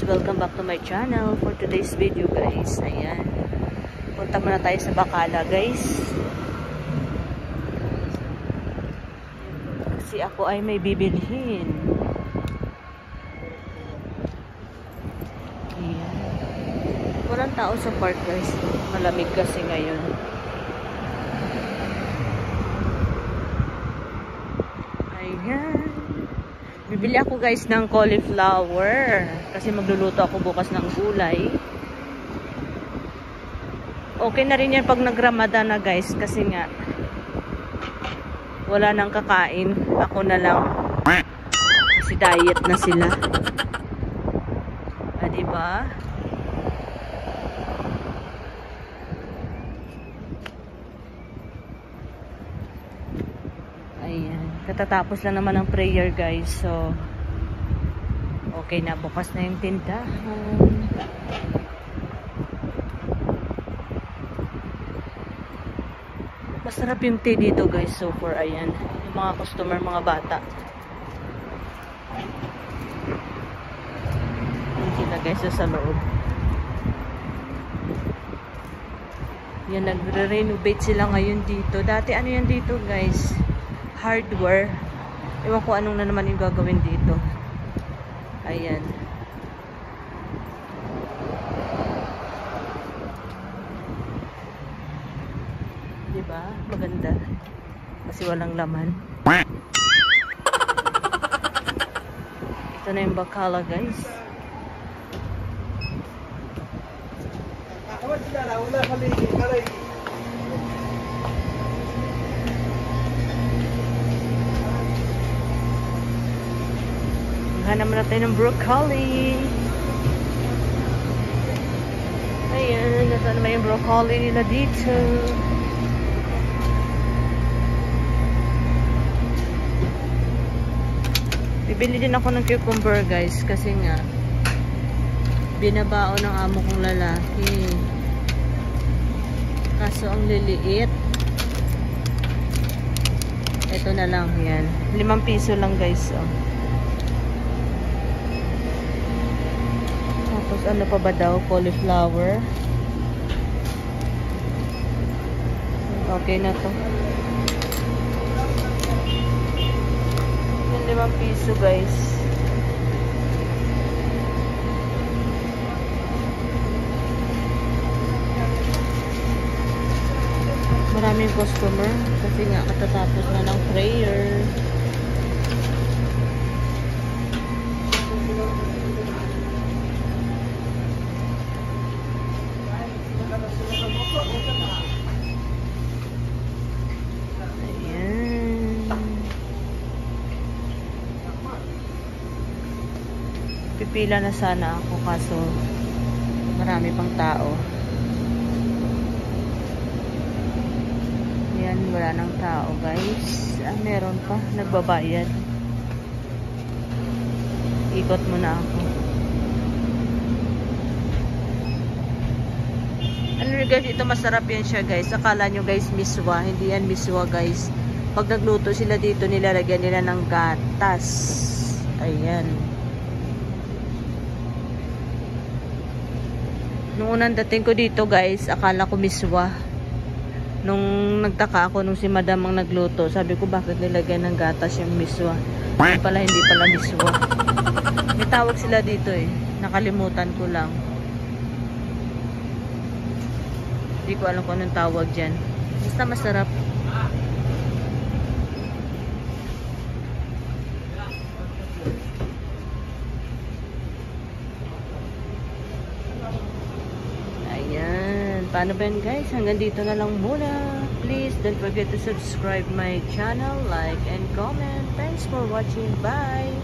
welcome back to my channel. For today's video guys, ayan, punta muna tayo sa Bacala guys, kasi ako ay may bibilhin. Ayan, walang tao sa park guys, malamig kasi ngayon. Ayan, bibili ako guys ng cauliflower kasi magluluto ako bukas ng gulay. Okay na rin yan pag nag-Ramadan na guys, kasi nga wala nang kakain, ako na lang kasi diet na sila. Diba? Ayan, katatapos lang naman ng prayer guys, so okay na, bukas na yung tindahan. Masarap yung tea dito guys, so far. Ayan, yung mga customer, mga bata. Ayan sila guys sa loob. Yan, nagre-renovate sila ngayon dito. Dati ano yan dito guys, hardware. Ewan ko anong na naman yung gagawin dito. Ayan. Diba? Maganda. Kasi walang laman. Ito na yung Bacala guys. Hanap na tayo ng broccoli. Ayan, nasa naman yung broccoli nila dito. Bibili din ako ng cucumber guys, kasi nga binabao ng amo kong lalaki. Kaso ang liliit. Ito na lang yan. 5 piso lang guys. Oh. Tapos ano pa ba daw? Cauliflower. Okay na to. 5 piso guys. Maraming customer kasi nga katatapos na ng prayer. Pipila na sana ako kaso marami pang tao. Ayan, wala nang tao guys. Meron pa, nagbabayad. Ikot muna ako. Ano guys, ito masarap yan siya guys. Akala nyo guys miswa, hindi yan miswa guys. Pag nagluto sila dito, nilalagyan nila ng gatas. Ayan. Nung unang dating ko dito guys, akala ko miswa. Nung nagtaka ako nung si madam ang nagluto, sabi ko bakit nilagyan ng gatas yung miswa. Hindi pala miswa. May tawag sila dito eh. Nakalimutan ko lang. Hindi ko alam kung anong tawag dyan. Basta masarap. Paano ba yun guys? Hanggang dito na lang muna. Please don't forget to subscribe my channel, like and comment. Thanks for watching. Bye!